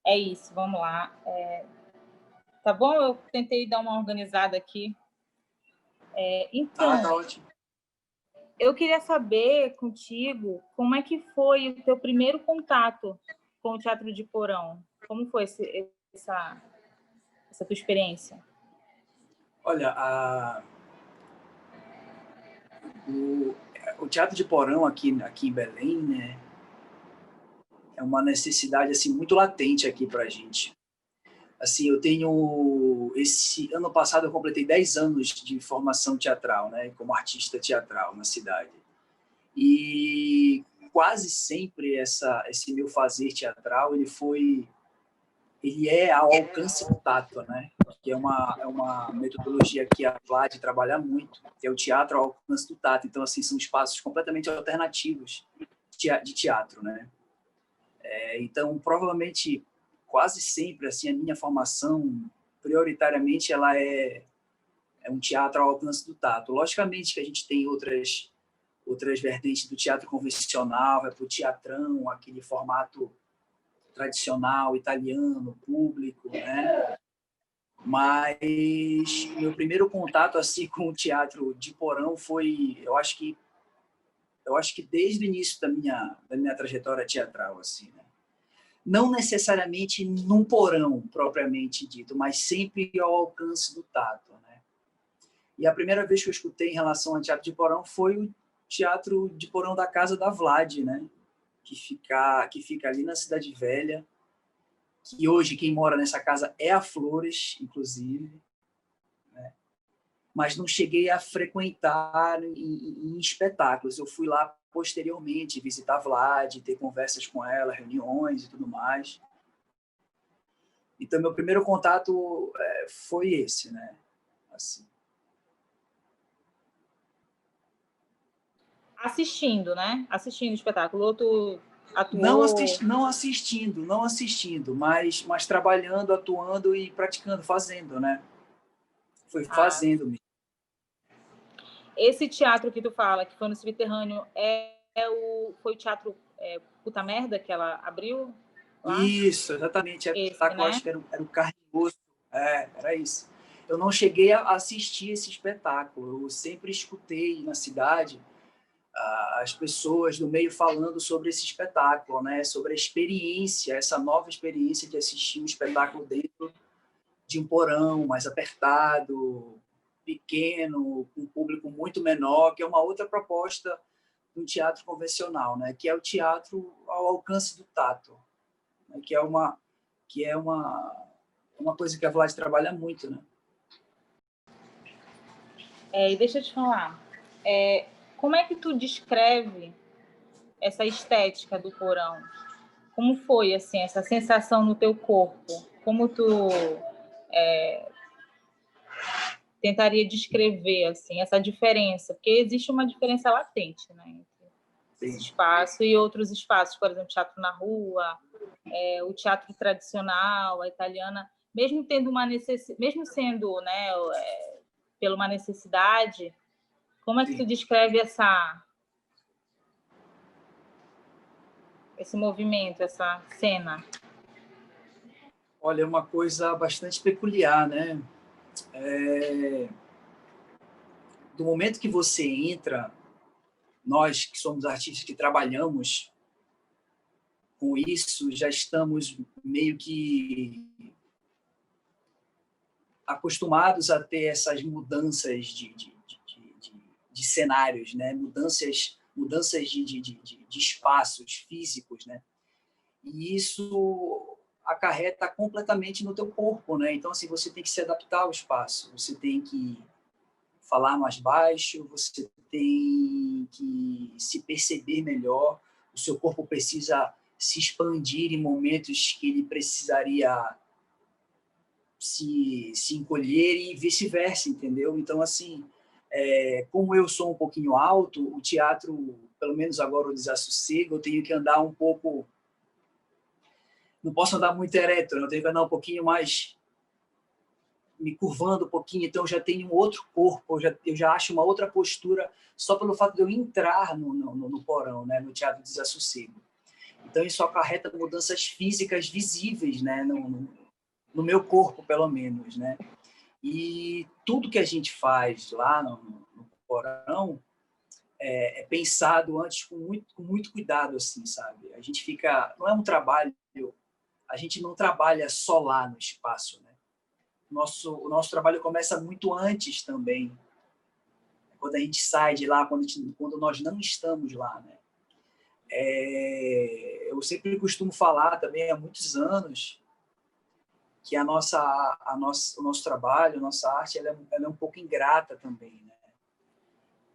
É isso, vamos lá. Tá bom? Eu tentei dar uma organizada aqui. Tá Então, ótimo. eu queria saber contigo como é que foi o teu primeiro contato com o teatro de porão? Como foi essa tua experiência? Olha, o teatro de porão aqui em Belém, né, é uma necessidade assim muito latente aqui para a gente. Assim, esse ano passado eu completei 10 anos de formação teatral, né, como artista teatral na cidade. E quase sempre esse meu fazer teatral, ele é ao alcance do tato, né? Que é uma metodologia que a Vlad trabalha muito, que é o teatro ao alcance do tato. Então, assim, são espaços completamente alternativos de teatro, né? Então, provavelmente, quase sempre, assim, a minha formação, prioritariamente, ela é um teatro ao alcance do tato. Logicamente que a gente tem outras vertentes do teatro convencional, vai para o teatrão, aquele formato tradicional, italiano, público, né? Mas meu primeiro contato assim com o teatro de porão foi, eu acho que desde o início da minha trajetória teatral, assim, né? Não necessariamente num porão propriamente dito, mas sempre ao alcance do tato, né? E a primeira vez que eu escutei em relação ao teatro de porão foi o teatro de porão da casa da Vlad, né? Que fica ali na Cidade Velha, que hoje quem mora nessa casa é a Flores, inclusive, né? Mas não cheguei a frequentar em espetáculos. Eu fui lá posteriormente visitar a Vlad, ter conversas com ela, reuniões e tudo mais. Então, meu primeiro contato foi esse, né? Assim. Assistindo, né? Assistindo o espetáculo. Ou tu Não, atuou? não assistindo, mas trabalhando, atuando e praticando, fazendo, né? Foi Ah, fazendo mesmo. esse teatro que tu fala, que foi no Subterrâneo, foi o teatro Puta Merda que ela abriu lá? Isso, exatamente. Era o Esse, espetáculo, né? acho que era o Carne e Osso. Era isso. Eu não cheguei a assistir esse espetáculo. Eu sempre escutei na cidade as pessoas do meio falando sobre esse espetáculo, né? Sobre a experiência, essa nova experiência de assistir um espetáculo dentro de um porão mais apertado, pequeno, com um público muito menor, que é uma outra proposta do teatro convencional, né? Que é o teatro ao alcance do tato, né? Que é uma coisa que a Vlad trabalha muito, né? E deixa eu te falar, como é que tu descreve essa estética do porão? Como foi, assim, essa sensação no teu corpo? Como tu tentaria descrever, assim, essa diferença? Porque existe uma diferença latente, né? Entre esse Sim. espaço e outros espaços, por exemplo, teatro na rua, o teatro tradicional, a italiana, mesmo tendo mesmo sendo, né, pela uma necessidade, como é que tu Sim. descreve esse movimento, essa cena? Olha, é uma coisa bastante peculiar, né? Do momento que você entra, nós que somos artistas que trabalhamos com isso, já estamos meio que acostumados a ter essas mudanças de cenários, né? Mudanças de espaços físicos, né? E isso acarreta completamente no teu corpo, né? Então, assim, você tem que se adaptar ao espaço, você tem que falar mais baixo, você tem que se perceber melhor, o seu corpo precisa se expandir em momentos que ele precisaria se encolher e vice-versa, entendeu? Então, assim, como eu sou um pouquinho alto, o teatro, pelo menos agora o Desassossego, eu tenho que andar um pouco, não posso andar muito ereto, eu tenho que andar um pouquinho mais me curvando um pouquinho, então eu já tenho um outro corpo, eu já acho uma outra postura só pelo fato de eu entrar no porão, né, no Teatro Desassossego. Então, isso acarreta mudanças físicas visíveis, né? No meu corpo, pelo menos, né? E tudo que a gente faz lá no porão é pensado antes com muito cuidado, assim, sabe? A gente fica... Não é um trabalho... A gente não trabalha só lá no espaço, né? O nosso trabalho começa muito antes também, quando a gente sai de lá, quando nós não estamos lá, né? Eu sempre costumo falar também há muitos anos que o nosso trabalho, a nossa arte, ela é um pouco ingrata também, né?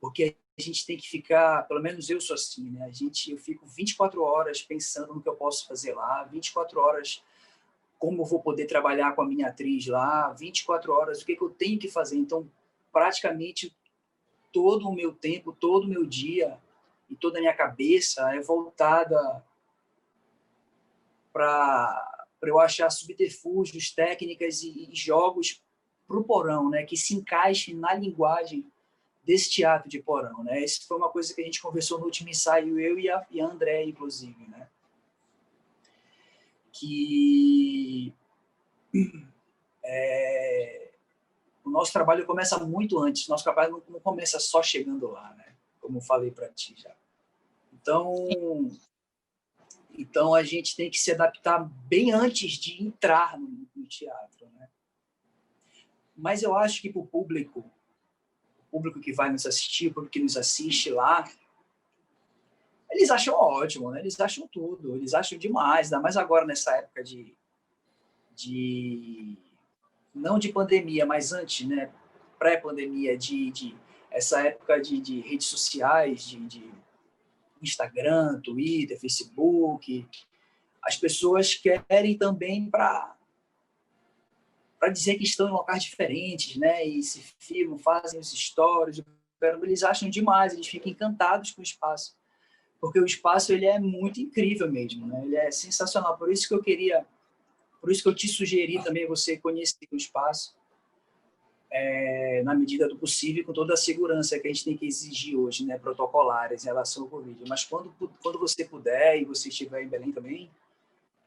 Porque a gente tem que ficar, pelo menos eu sou assim, né? Eu fico 24 horas pensando no que eu posso fazer lá, 24 horas como eu vou poder trabalhar com a minha atriz lá, 24 horas, o que eu tenho que fazer. Então, praticamente todo o meu tempo, todo o meu dia e toda a minha cabeça é voltada para eu achar subterfúgios, técnicas e jogos para o porão, né, que se encaixem na linguagem desse teatro de porão, né? Isso foi uma coisa que a gente conversou no último ensaio, eu e a André, inclusive, né? Que o nosso trabalho começa muito antes, o nosso trabalho não começa só chegando lá, né? Como eu falei para ti já. Então a gente tem que se adaptar bem antes de entrar no teatro, né? Mas eu acho que para o público que vai nos assistir, o público que nos assiste lá, eles acham ótimo, né? Eles acham tudo, eles acham demais, ainda mais agora nessa época não de pandemia, mas antes, né? Pré-pandemia, essa época de redes sociais, de Instagram, Twitter, Facebook. As pessoas querem também para dizer que estão em locais diferentes, né? E se filmam, fazem os stories, eles acham demais, eles ficam encantados com o espaço, porque o espaço ele é muito incrível mesmo, né? Ele é sensacional. Por isso que eu te sugeri também você conhecer o espaço, na medida do possível, com toda a segurança que a gente tem que exigir hoje, né, protocolares em relação ao Covid. Mas quando você puder e você estiver em Belém também, Com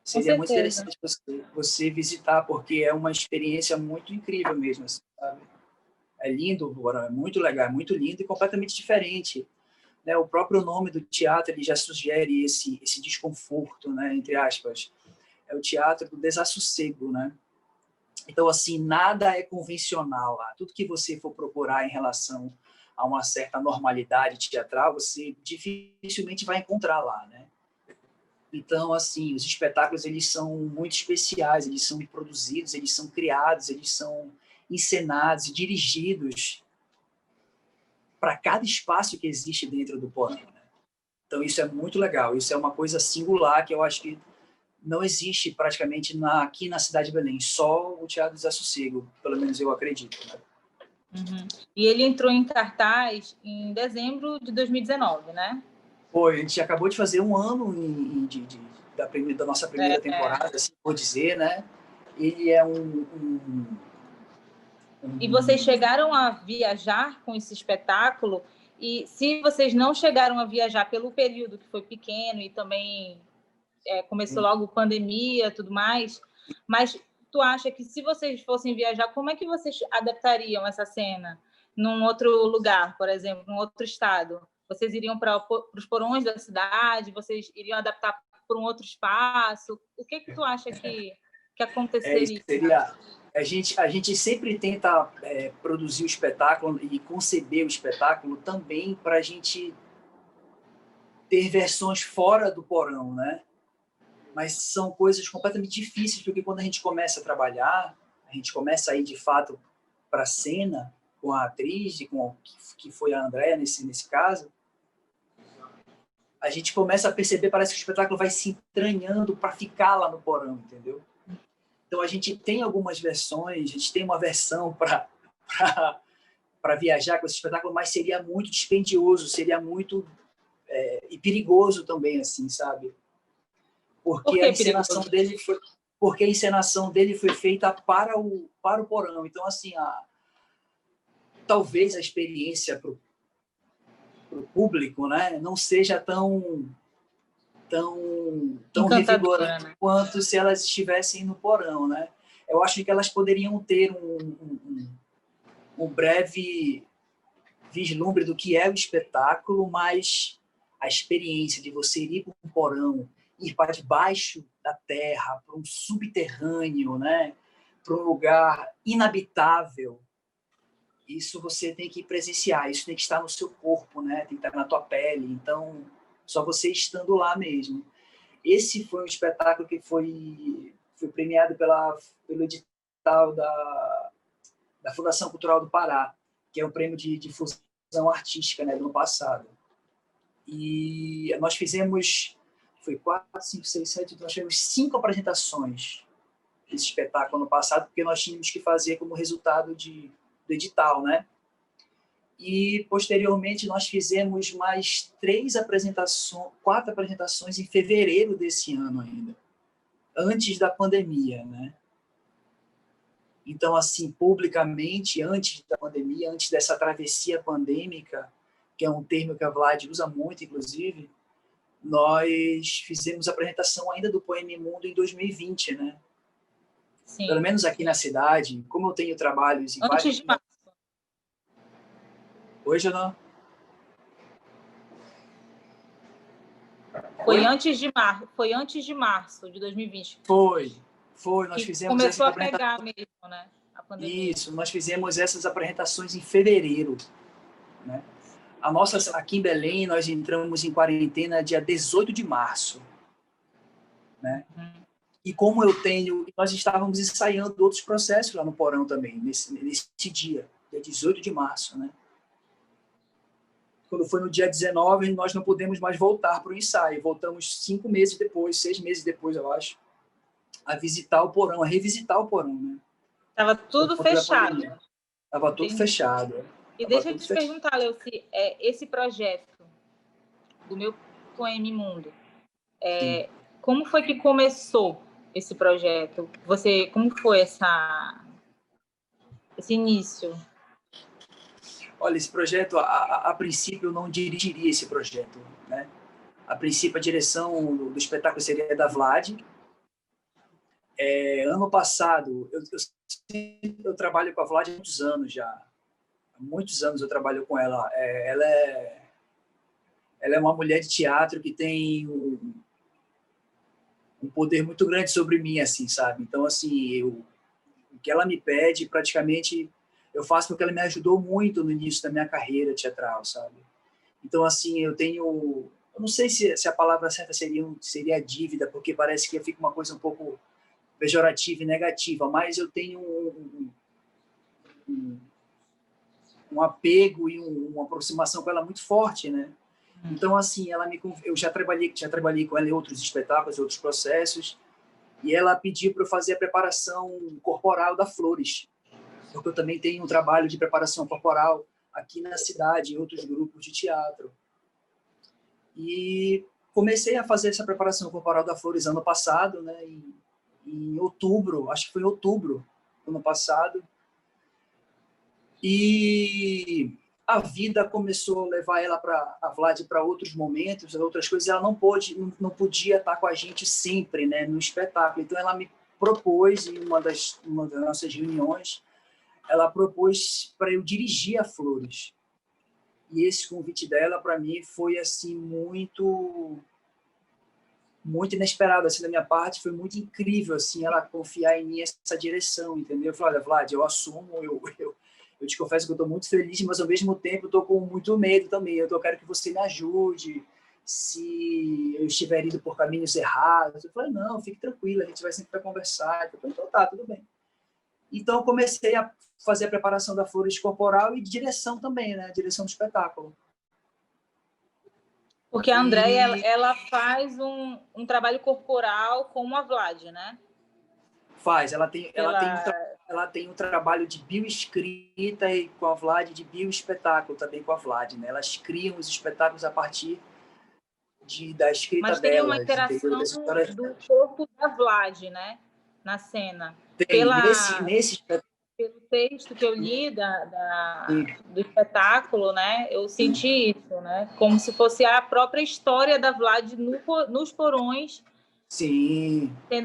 seria muito certeza. interessante você visitar, porque é uma experiência muito incrível mesmo, assim, sabe? É lindo, é muito legal, é muito lindo e completamente diferente, né? O próprio nome do teatro ele já sugere esse desconforto, né, entre aspas. É o teatro do desassossego, né? Então, assim, nada é convencional lá. Tudo que você for procurar em relação a uma certa normalidade teatral, você dificilmente vai encontrar lá, né? Então, assim, os espetáculos, eles são muito especiais, eles são produzidos, eles são criados, eles são encenados e dirigidos para cada espaço que existe dentro do porão, né? Então, isso é muito legal, isso é uma coisa singular que eu acho que não existe praticamente aqui na cidade de Belém, só o Teatro Desassossego, pelo menos eu acredito, né? Uhum. E ele entrou em cartaz em dezembro de 2019, né? Foi, a gente acabou de fazer um ano da nossa primeira temporada, assim, por dizer, né? Ele é E vocês chegaram a viajar com esse espetáculo? E se vocês não chegaram a viajar pelo período que foi pequeno e também começou logo pandemia, tudo mais, mas tu acha que se vocês fossem viajar, como é que vocês adaptariam essa cena num outro lugar, por exemplo, num outro estado? Vocês iriam para os porões da cidade? Vocês iriam adaptar para um outro espaço? O que tu acha que aconteceria? A gente sempre tenta produzir o espetáculo e conceber o espetáculo também para a gente ter versões fora do porão, né? Mas são coisas completamente difíceis, porque quando a gente começa a trabalhar, a gente começa a ir de fato para a cena com a atriz, que foi a Andréa nesse caso, a gente começa a perceber, parece que o espetáculo vai se entranhando para ficar lá no porão, entendeu? Então a gente tem algumas versões, a gente tem uma versão para viajar com esse espetáculo, mas seria muito dispendioso, seria muito e perigoso também, assim, sabe? Por que perigoso? Porque a encenação dele foi feita para o porão. Então, assim, talvez a experiência para o público, né, não seja tão tão revigorante, né, quanto se elas estivessem no porão, né? Eu acho que elas poderiam ter um breve vislumbre do que é o espetáculo, mas a experiência de você ir para um porão, ir para debaixo da terra, para um subterrâneo, né? Para um lugar inabitável, isso você tem que presenciar, isso tem que estar no seu corpo, né? Tem que estar na tua pele. Então, só você estando lá mesmo. Esse foi um espetáculo que foi premiado pelo edital da Fundação Cultural do Pará, que é um prêmio de difusão artística, né, do ano passado. E nós fizemos, foi 4, 5, 6, 7, nós tivemos 5 apresentações desse espetáculo ano passado, porque nós tínhamos que fazer como resultado do edital, né? E, posteriormente, nós fizemos mais 4 apresentações em fevereiro desse ano ainda, antes da pandemia, né? Então, assim, publicamente, antes da pandemia, antes dessa travessia pandêmica, que é um termo que a Vlad usa muito, inclusive, nós fizemos a apresentação ainda do Poema Mundo em 2020, né? Sim. Pelo menos aqui na cidade, como eu tenho trabalhos em antes vários... de março. Hoje eu não... Foi antes de março de 2020. Foi. Nós fizemos começou a pegar mesmo, né? A pandemia. Isso, nós fizemos essas apresentações em fevereiro, né? Aqui em Belém, nós entramos em quarentena dia 18 de março, né? E como nós estávamos ensaiando outros processos lá no porão também, nesse dia 18 de março, né? Quando foi no dia 19, nós não pudemos mais voltar para o ensaio. Voltamos 6 meses depois, eu acho, a visitar o porão, a revisitar o porão, né? Estava tudo fechado. Estava tudo fechado. E deixa eu te perguntar, Leuci, esse projeto do meu Poema Mundo, como foi que começou esse projeto? Como foi esse início? Olha, esse projeto, a princípio, eu não dirigiria esse projeto, né? A princípio, a direção do espetáculo seria da Vlad. Ano passado, eu trabalho com a Vlad há muitos anos já. Há muitos anos eu trabalho com ela. Ela é uma mulher de teatro que tem um poder muito grande sobre mim, assim, sabe? Então, assim, o que ela me pede, praticamente, eu faço porque ela me ajudou muito no início da minha carreira teatral, sabe? Então, assim, eu não sei se a palavra certa seria dívida, porque parece que fica uma coisa um pouco pejorativa e negativa, mas eu tenho um apego e uma aproximação com ela muito forte, né? Então, assim, eu já trabalhei com ela em outros espetáculos, outros processos, e ela pediu para eu fazer a preparação corporal da Flores, porque eu também tenho um trabalho de preparação corporal aqui na cidade, em outros grupos de teatro. E comecei a fazer essa preparação corporal da Flores ano passado, né? Em outubro, acho que foi em outubro do ano passado. E a vida começou a levar a Vlad para outros momentos, outras coisas. Ela não podia estar com a gente sempre, né, no espetáculo. Então ela me propôs em uma das nossas reuniões, ela propôs para eu dirigir a Flores. E esse convite dela para mim foi assim muito inesperado assim da minha parte, foi muito incrível assim ela confiar em mim essa direção, entendeu? Eu falei, olha, Vlad, eu assumo, eu te confesso que eu estou muito feliz, mas ao mesmo tempo estou com muito medo também. Eu quero que você me ajude se eu estiver indo por caminhos errados. Eu falei, não, fique tranquila, a gente vai sempre para conversar. Eu falei, então tá, tudo bem. Então comecei a fazer a preparação da Flores corporal e de direção também, né? Direção do espetáculo. Porque a Andréia, ela faz um trabalho corporal com a Vlad, né? Faz, ela tem um trabalho de bioescrita e com a Vlad, de bioespetáculo também com a Vlad, né? Elas criam os espetáculos a partir da escrita delas. Mas tem uma interação do corpo da Vlad, né? Na cena. Tem, nesse pelo texto que eu li do espetáculo, né, eu senti isso, né, como se fosse a própria história da Vlad nos porões. Sim. Eu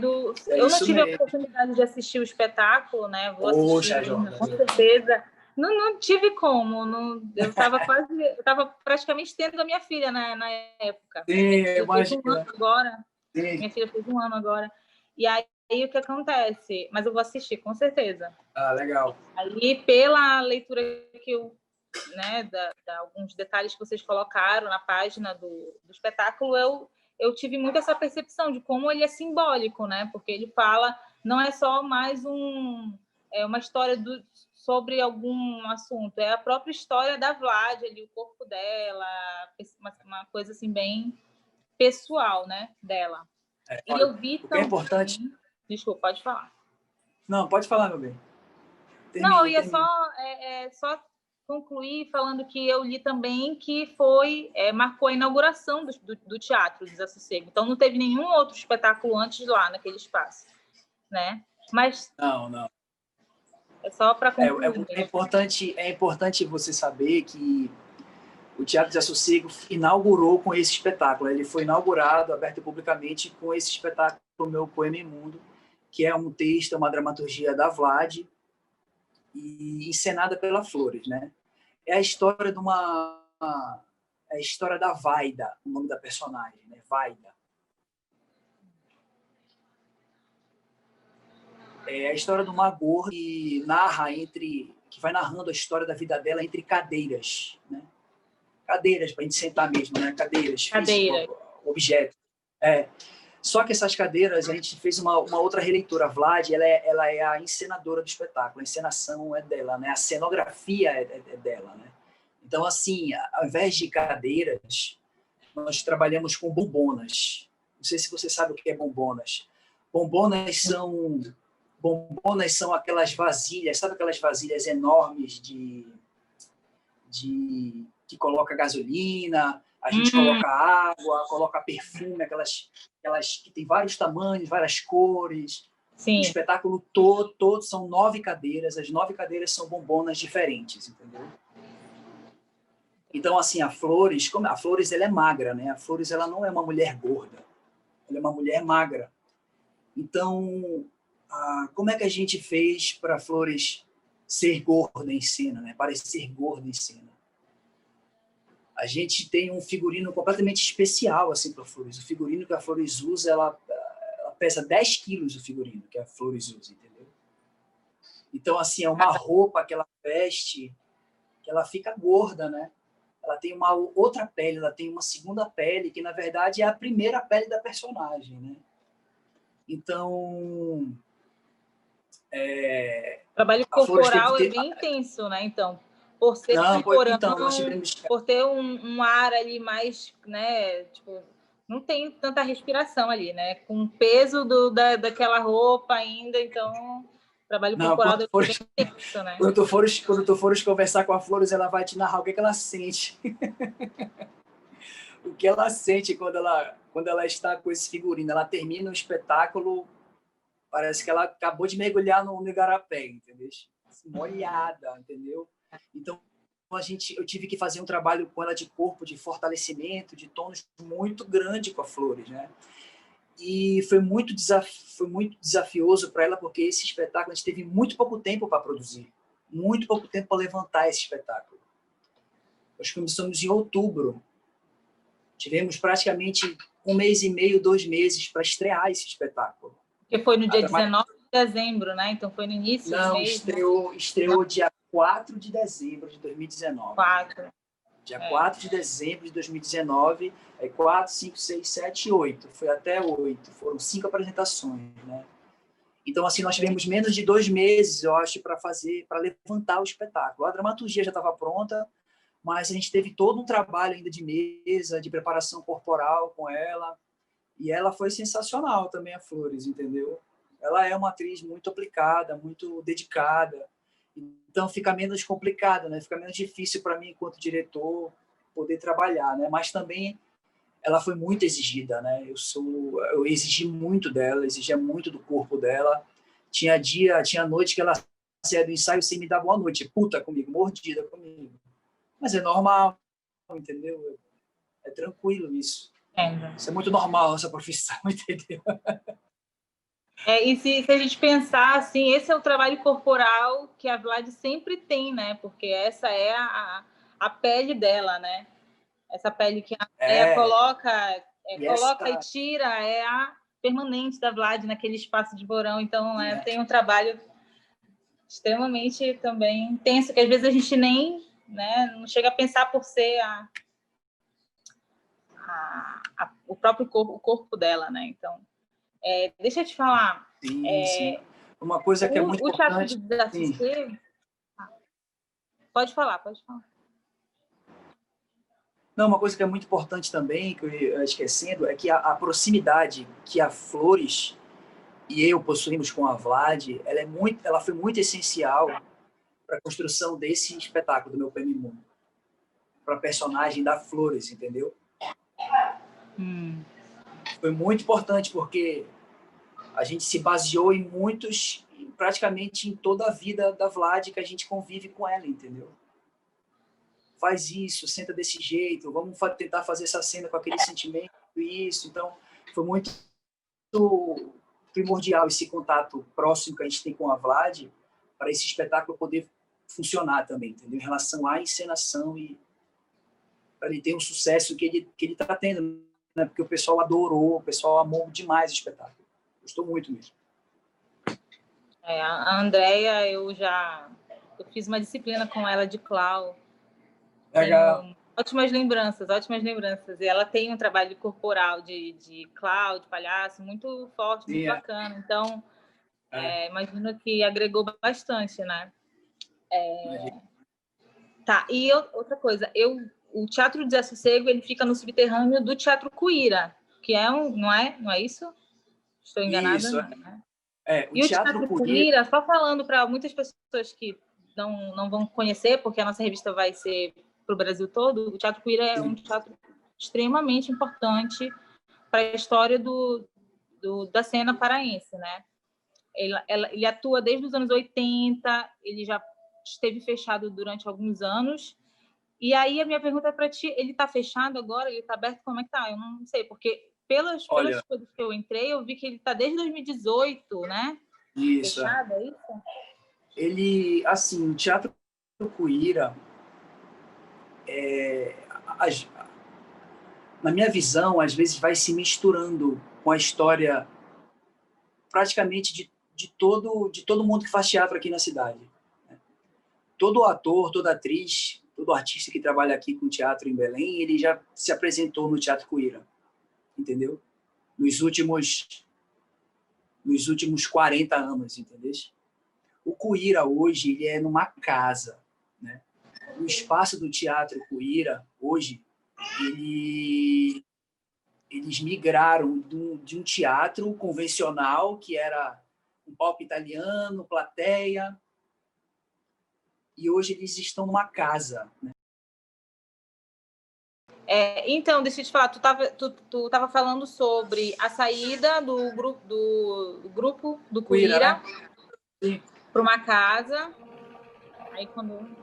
não tive a oportunidade de assistir o espetáculo, né, vou assistir Jorge, com certeza. Não tive como, eu estava praticamente tendo a minha filha na época. Sim, eu fez um ano agora. Sim. Minha filha fez 1 ano agora. E aí o que acontece? Mas eu vou assistir, com certeza. Ah, legal. Aí, pela leitura que eu, né, alguns detalhes que vocês colocaram na página do espetáculo, eu tive muito essa percepção de como ele é simbólico, né? Porque ele fala, não é só mais uma história sobre algum assunto, é a própria história da Vlad, ali, o corpo dela, uma coisa assim bem pessoal, né, dela. E eu vi também... É importante... Desculpa, pode falar. Não, pode falar, meu bem. Não, eu ia só concluir falando que eu li também que marcou a inauguração do Teatro Desassossego. Então, não teve nenhum outro espetáculo antes lá, naquele espaço, né? Mas... Não. É só para concluir. É importante você saber que o Teatro Desassossego inaugurou com esse espetáculo. Ele foi inaugurado, aberto publicamente, com esse espetáculo, Meu Poema Imundo, que é um texto, uma dramaturgia da Vlad, e encenada pela Flores, né? É a história é a história da Vaida, o nome da personagem, né? Vaida. É a história de uma gorda que vai narrando a história da vida dela entre cadeiras, né? Cadeiras para a gente sentar mesmo, né? Cadeiras. Objeto. Só que essas cadeiras, a gente fez uma outra releitura. A Vlad, ela é a encenadora do espetáculo. A encenação é dela, né? A cenografia é dela, né? Então, assim, ao invés de cadeiras, nós trabalhamos com bombonas. Não sei se você sabe o que é bombonas. Bombonas são aquelas vasilhas, sabe aquelas vasilhas enormes que coloca gasolina, a gente coloca água, coloca perfume, aquelas que tem vários tamanhos, várias cores. Sim. O espetáculo todo são 9 cadeiras, as 9 cadeiras são bombonas diferentes, entendeu? Então, assim, a Flores ela é magra, né? A Flores ela não é uma mulher gorda, ela é uma mulher magra. Então, como é que a gente fez para a Flores ser gorda em cena, né? Parecer gorda em cena? A gente tem um figurino completamente especial assim para a Flores. O figurino que a Flores usa, ela pesa 10 quilos, o figurino que a Flores usa, entendeu? Então, assim, é uma roupa que ela veste que ela fica gorda, né? Ela tem uma outra pele, ela tem uma segunda pele, que, na verdade, é a primeira pele da personagem, né? Então... O trabalho corporal é bem intenso, né? Então, por ser por ter um ar ali mais, né? Tipo, não tem tanta respiração ali, né? Com o peso daquela roupa ainda, então... O trabalho corporal é bem intenso, né? Quando tu fores conversar com a Flores, ela vai te narrar o que ela sente. O que ela sente quando ela está com esse figurino. Ela termina o espetáculo, parece que ela acabou de mergulhar no igarapé, entendeu? Molhada, entendeu? Então, eu tive que fazer um trabalho com ela de corpo, de fortalecimento, de tônus muito grande com a Flores, né? E foi muito desafioso para ela, porque esse espetáculo a gente teve muito pouco tempo para produzir, muito pouco tempo para levantar esse espetáculo. Nós começamos em outubro. Tivemos praticamente 1 mês e meio, 2 meses para estrear esse espetáculo. Porque foi no dia 19 de dezembro, né? Então foi no início do mês. Não, estreou dia 4 de dezembro de 2019. 4. Dia 4 de dezembro de 2019, 4, 5, 6, 7, 8. Foi até 8. Foram 5 apresentações, né? Então, assim, nós tivemos menos de 2 meses, eu acho, para levantar o espetáculo. A dramaturgia já estava pronta, mas a gente teve todo um trabalho ainda de mesa, de preparação corporal com ela. E ela foi sensacional também, a Flores, entendeu? Ela é uma atriz muito aplicada, muito dedicada. Então fica menos complicado, né? Fica menos difícil para mim, enquanto diretor, poder trabalhar, né? Mas também ela foi muito exigida, né? Eu exigi muito dela, exigia muito do corpo dela. Tinha noite que ela saía do ensaio sem me dar boa noite, puta comigo, mordida comigo. Mas é normal, entendeu? É tranquilo isso. Isso é muito normal, essa profissão, entendeu? E se a gente pensar assim, esse é o trabalho corporal que a Vlad sempre tem, né? Porque essa é a pele dela, né? Essa pele que a Andrea coloca e tira, é a permanente da Vlad naquele espaço de Porão. Então, tem um trabalho extremamente também intenso, que às vezes a gente nem, né, não chega a pensar por ser o próprio corpo, o corpo dela, né? Então, deixa eu te falar. Sim. Uma coisa que é muito importante... O teatro do Desassossego... Pode falar. Não, uma coisa que é muito importante também, que eu ia esquecendo, é que a proximidade que a Flores e eu possuímos com a Vlad, ela foi muito essencial para a construção desse espetáculo do meu Prêmio Mundo, para a personagem da Flores, entendeu? Foi muito importante, porque a gente se baseou em muitos, praticamente em toda a vida da Vlad, que a gente convive com ela, entendeu? Faz isso, senta desse jeito, vamos tentar fazer essa cena com aquele sentimento, isso. Então, foi muito primordial esse contato próximo que a gente tem com a Vlad, para esse espetáculo poder funcionar também, entendeu? Em relação à encenação e para ele ter um sucesso que ele está tendo, né? Porque o pessoal adorou, o pessoal amou demais o espetáculo. Gostou muito mesmo. A Andrea, eu fiz uma disciplina com ela de Clau. Tenho ótimas lembranças. E ela tem um trabalho corporal de Clau, de palhaço, muito forte, muito bacana. Então, imagino que agregou bastante, né? Tá, e outra coisa, o Teatro do Desassossego, ele fica no subterrâneo do Teatro Cuíra, que não é isso? Estou enganada? Isso, né? O E o Teatro Cuíra, só falando para muitas pessoas que não vão conhecer, porque a nossa revista vai ser para o Brasil todo, o Teatro Cuíra é um teatro extremamente importante para a história da cena paraense, né? Ele atua desde os anos 80, ele já esteve fechado durante alguns anos. E aí a minha pergunta é para ti, ele está fechado agora? Ele está aberto? Como é que está? Eu não sei, porque pelas coisas que eu entrei, eu vi que ele está desde 2018, né? Isso. Fechado, é isso? Ele, assim, o Teatro Cuíra, na minha visão, às vezes vai se misturando com a história praticamente de todo mundo que faz teatro aqui na cidade. Todo ator, toda atriz, todo artista que trabalha aqui com teatro em Belém, ele já se apresentou no Teatro Cuíra, entendeu? Nos últimos 40 anos, entendeu? O Cuíra hoje ele é numa casa, né? O espaço do Teatro Cuíra hoje eles migraram de um teatro convencional que era um palco italiano, plateia, e hoje eles estão numa casa, né? Então, deixa eu te falar, tu tava falando sobre a saída do grupo do Cuíra, né? Para uma casa. Aí quando...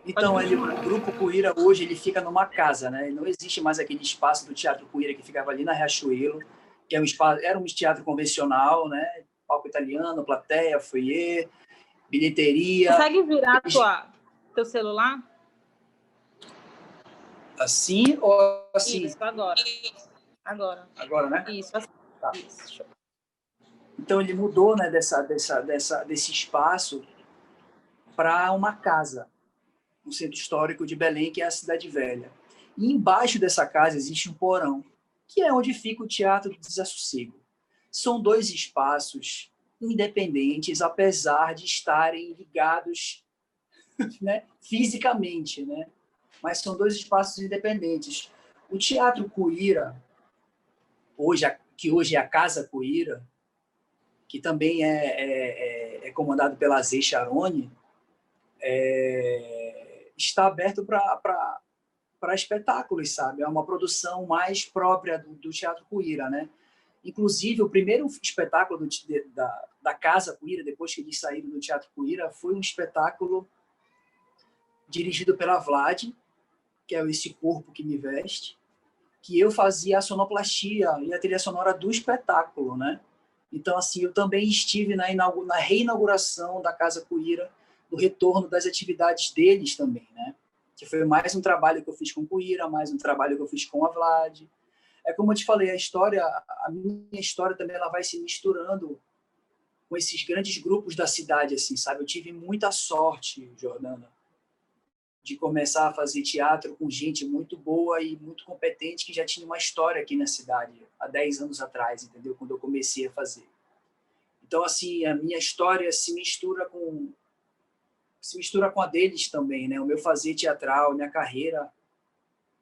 Então, o grupo Cuíra hoje ele fica numa casa, né? Não existe mais aquele espaço do Teatro Cuíra que ficava ali na Riachuelo, que era um teatro convencional, né? Palco italiano, plateia, foyer, bilheteria. Consegue virar teu celular? Assim ou assim? Isso, agora. Agora, né? Isso, assim. Tá. Isso, show. Então, ele mudou, né, desse espaço para uma casa, no centro histórico de Belém, que é a Cidade Velha. E embaixo dessa casa existe um porão, que é onde fica o Teatro do Desassossego. São dois espaços independentes, apesar de estarem ligados, né, fisicamente, né? Mas são dois espaços independentes. O Teatro Cuíra, que hoje é a Casa Cuíra, que também é comandado pela Zé Charone, está aberto para espetáculos, sabe? É uma produção mais própria do Teatro Cuíra, né? Inclusive, o primeiro espetáculo da Casa Cuíra, depois que eles saíram do Teatro Cuíra, foi um espetáculo dirigido pela Vlad, que é esse corpo que me veste, que eu fazia a sonoplastia e a trilha sonora do espetáculo, né? Então, assim, eu também estive na reinauguração da Casa Cuíra, no retorno das atividades deles também, né? Que foi mais um trabalho que eu fiz com o Cuíra, mais um trabalho que eu fiz com a Vlad. É como eu te falei, a minha história também ela vai se misturando com esses grandes grupos da cidade, assim, sabe? Eu tive muita sorte, Jordana, de começar a fazer teatro com gente muito boa e muito competente que já tinha uma história aqui na cidade há 10 anos atrás, entendeu? Quando eu comecei a fazer. Então, assim, a minha história se mistura com a deles também, né? O meu fazer teatral, minha carreira,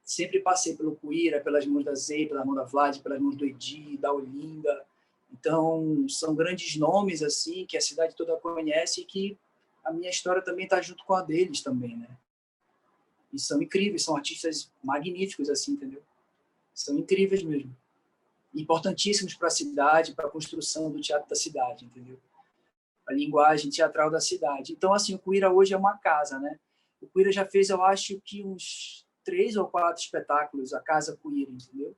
sempre passei pelo Cuíra, pelas mãos da Zei, pela mão da Vlad, pelas mãos do Edi, da Olinda. Então, são grandes nomes, assim, que a cidade toda conhece e que a minha história também está junto com a deles também, né? E são incríveis, são artistas magníficos, assim, entendeu? São incríveis mesmo. Importantíssimos para a cidade, para a construção do teatro da cidade, entendeu? A linguagem teatral da cidade. Então, assim, o Cuíra hoje é uma casa, né? O Cuíra já fez, eu acho que uns 3 ou 4 espetáculos, a Casa Cuíra, entendeu?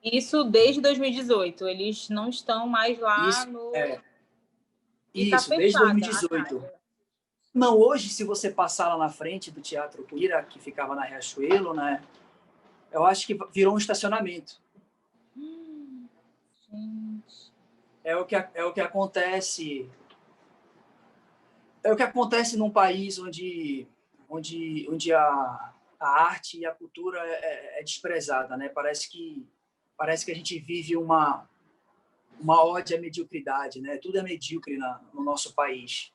Isso desde 2018. Eles não estão mais lá Isso, no... E está isso, desde fechada a 2018. casa. Não, hoje, se você passar lá na frente do Teatro Cuíra, que ficava na Riachuelo, né? Eu acho que virou um estacionamento. Gente. É o que acontece. É o que acontece num país onde a arte e a cultura é desprezada, né? Parece que a gente vive uma ode à mediocridade, né? Tudo é medíocre no nosso país.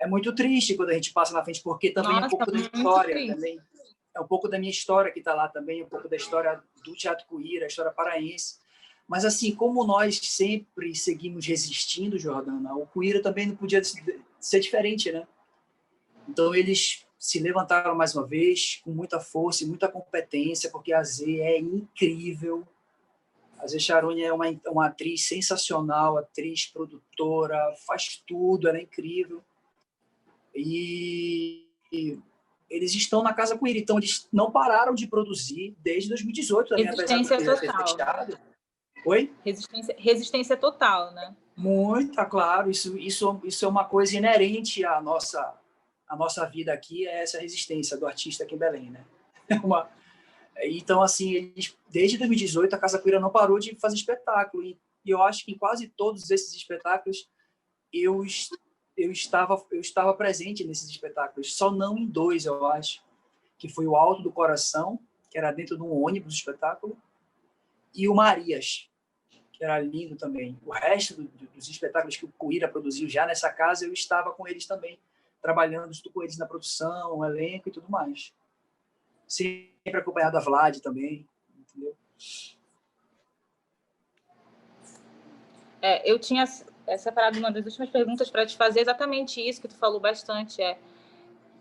É muito triste quando a gente passa na frente, porque também é um Nossa, pouco da muito história, triste. também é um pouco da minha história que está lá também, um pouco da história do Teatro Cuíra, a história paraense. Mas, assim, como nós sempre seguimos resistindo, Jordana, o Cuíra também não podia ser diferente, né? Então, eles se levantaram mais uma vez, com muita força e muita competência, porque a Zê é incrível. A Zê Charoni é uma atriz sensacional, atriz, produtora, faz tudo, ela é incrível. E eles estão na Casa Cuíra, então eles não pararam de produzir desde 2018 também, apesar do Resistência Cuíra ter total. fechado. Oi? Resistência total, né? Muito, claro. Isso é uma coisa inerente à nossa vida aqui, é essa resistência do artista aqui em Belém, né? Então, assim, desde 2018 a Casa Cuíra não parou de fazer espetáculo e eu acho que em quase todos esses espetáculos eu estava presente nesses espetáculos, só não em 2, eu acho, que foi o Alto do Coração, que era dentro de um ônibus espetáculo, e o Marias, que era lindo também. O resto dos espetáculos que o Cuíra produziu já nessa casa, eu estava com eles também, trabalhando junto com eles na produção, elenco e tudo mais. Sempre acompanhado da Vlad também, entendeu? Eu tinha separado uma das últimas perguntas para te fazer exatamente isso que tu falou bastante,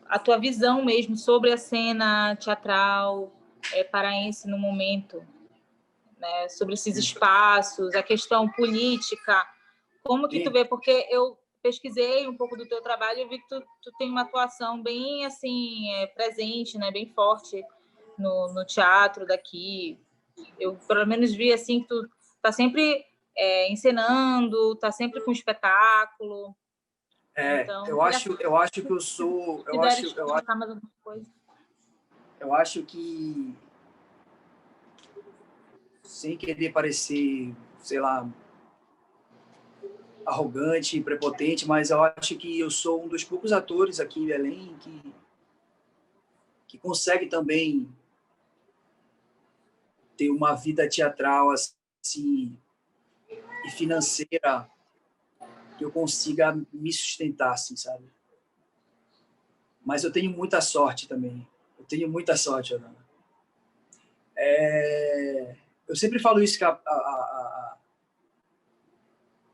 a tua visão mesmo sobre a cena teatral paraense no momento, né? Sobre esses espaços, a questão política, como que tu vê? Porque eu pesquisei um pouco do teu trabalho e vi que tu tem uma atuação bem assim presente, né? Bem forte no teatro daqui. Eu pelo menos vi assim que tu tá sempre encenando, tá sempre com espetáculo. Então, eu acho que eu sou, se puderes colocar mais alguma coisa. Eu acho que, sem querer parecer, sei lá, arrogante, prepotente, mas eu acho que eu sou um dos poucos atores aqui em Belém que consegue também ter uma vida teatral assim e financeira que eu consiga me sustentar, assim, sabe? Mas eu tenho muita sorte também. Eu tenho muita sorte, Ana. Eu sempre falo isso, que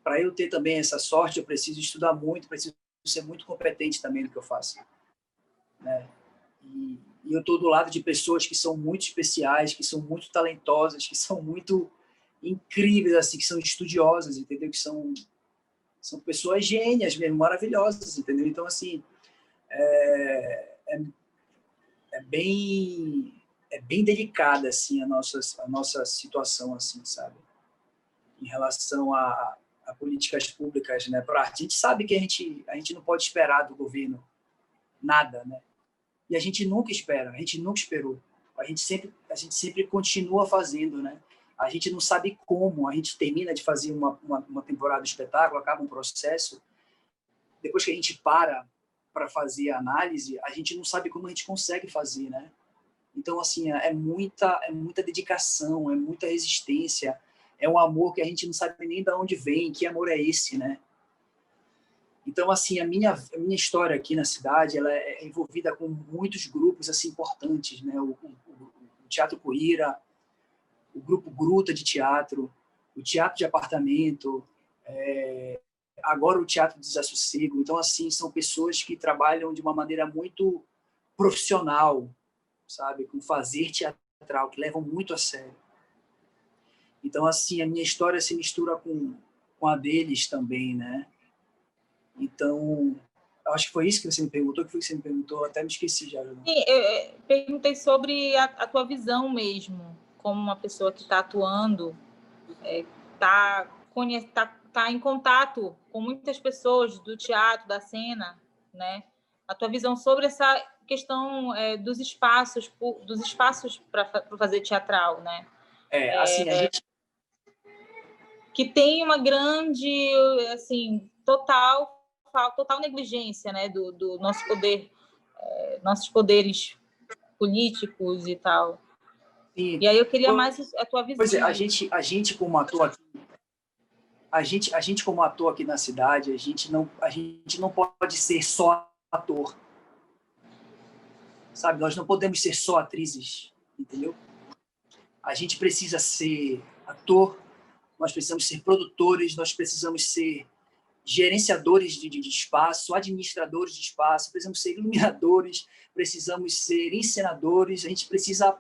para eu ter também essa sorte, eu preciso estudar muito, preciso ser muito competente também no que eu faço, né? E eu estou do lado de pessoas que são muito especiais, que são muito talentosas, que são muito incríveis, assim, que são estudiosas, entendeu? Que são pessoas gênias mesmo, maravilhosas, entendeu? Então, assim, é bem delicada, assim, a nossa situação, assim, sabe? Em relação a políticas públicas, né? Para a arte. A gente sabe que a gente não pode esperar do governo nada, né? E a gente nunca espera, a gente nunca esperou. A gente sempre continua fazendo, né? A gente não sabe como, a gente termina de fazer uma temporada de espetáculo, acaba um processo, depois que a gente para fazer a análise, a gente não sabe como a gente consegue fazer, né? Então, assim, é muita dedicação, é muita resistência, é um amor que a gente não sabe nem de onde vem, que amor é esse, né? Então, assim, a minha história aqui na cidade, ela é envolvida com muitos grupos assim importantes, né? O Teatro Coíra, o Grupo Gruta de Teatro, o Teatro de Apartamento, agora o Teatro de Desassossego. Então, assim, são pessoas que trabalham de uma maneira muito profissional, sabe? Com fazer teatral, que levam muito a sério. Então, assim, a minha história se mistura com a deles também, né? Então, acho que foi isso que você me perguntou, que foi que você me perguntou, até me esqueci já. Né? Sim, eu perguntei sobre a tua visão mesmo, como uma pessoa que está atuando, está em contato com muitas pessoas do teatro, da cena, né? A tua visão sobre essa questão dos espaços para fazer teatral, né? Assim, a gente... Que tem uma grande, assim, total negligência, né, do nosso poder, nossos poderes políticos e tal. Sim. E aí eu queria mais a tua visão. Pois é, a gente como ator aqui, a gente como ator aqui na cidade, a gente não pode ser só ator, sabe? Nós não podemos ser só atrizes, entendeu? A gente precisa ser ator, nós precisamos ser produtores, nós precisamos ser gerenciadores de espaço, administradores de espaço, precisamos ser iluminadores, precisamos ser encenadores, a gente precisa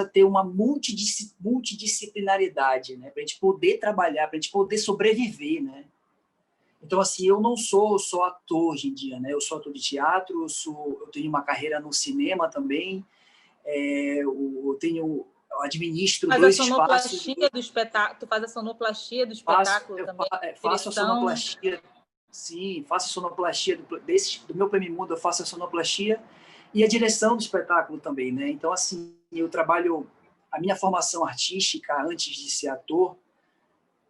ter uma multidisciplinaridade, né, para a gente poder trabalhar, para a gente poder sobreviver, né? Então, assim, eu não sou só ator hoje em dia, né? Eu sou ator de teatro, eu tenho uma carreira no cinema também, eu administro dois espaços. Do espetáculo, tu faz a sonoplastia do espetáculo também? Faço a sonoplastia, sim, faço a sonoplastia do meu Prêmio Mundo, eu faço a sonoplastia e a direção do espetáculo também, né? Então, assim, eu trabalho... A minha formação artística, antes de ser ator,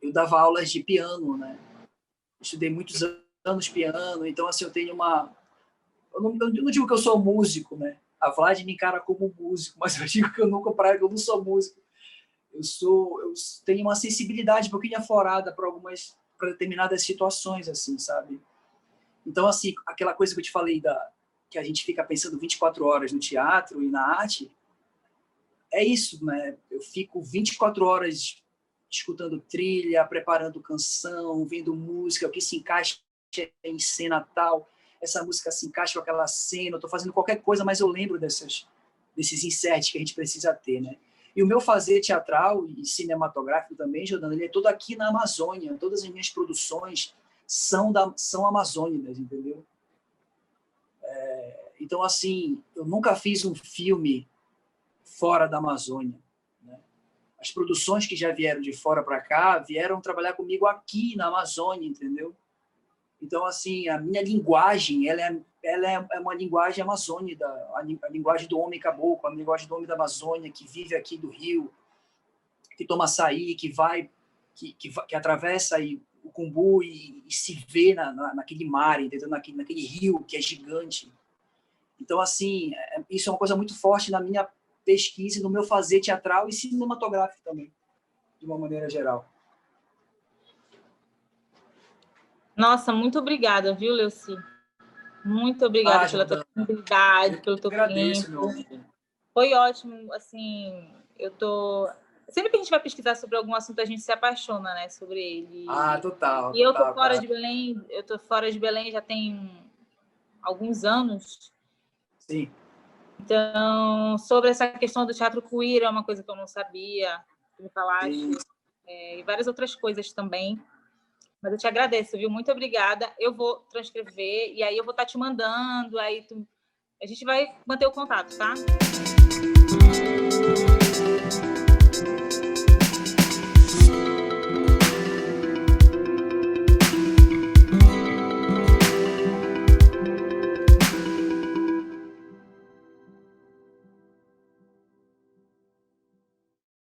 eu dava aulas de piano, né? Estudei muitos anos piano, então, assim, eu tenho uma... Eu não digo que eu sou músico, né? A Vlad me encara como músico, mas eu digo que eu não sou músico. Eu tenho uma sensibilidade um pouquinho aflorada para determinadas situações, assim, sabe? Então, assim, aquela coisa que eu te falei que a gente fica pensando 24 horas no teatro e na arte, é isso, né? Eu fico 24 horas escutando trilha, preparando canção, vendo música, o que se encaixa em cena tal, essa música se encaixa com aquela cena, eu estou fazendo qualquer coisa, mas eu lembro desses inserts que a gente precisa ter, né? E o meu fazer teatral e cinematográfico também, Jordana, ele é todo aqui na Amazônia. Todas as minhas produções são amazônicas, entendeu? Então, assim, eu nunca fiz um filme fora da Amazônia. Né? As produções que já vieram de fora para cá vieram trabalhar comigo aqui na Amazônia, entendeu? Então, assim, a minha linguagem, ela é uma linguagem amazônica, a linguagem do homem caboclo, a linguagem do homem da Amazônia, que vive aqui do Rio, que toma açaí, que atravessa aí o Cumbu e se vê naquele mar, entendeu? Naquele rio que é gigante. Então, assim, isso é uma coisa muito forte na minha pesquisa, no meu fazer teatral e cinematográfico também, de uma maneira geral. Nossa, muito obrigada, viu, Leuci? Muito obrigada pela tua disponibilidade, pelo teu tempo. Foi ótimo, assim, sempre que a gente vai pesquisar sobre algum assunto, a gente se apaixona, né, sobre ele. Total. E eu tô fora de Belém, já tem alguns anos. Sim. Então, sobre essa questão do teatro queer, é uma coisa que eu não sabia, que me falaste, e várias outras coisas também. Mas eu te agradeço, viu? Muito obrigada. Eu vou transcrever e aí eu vou estar te mandando, a gente vai manter o contato, tá?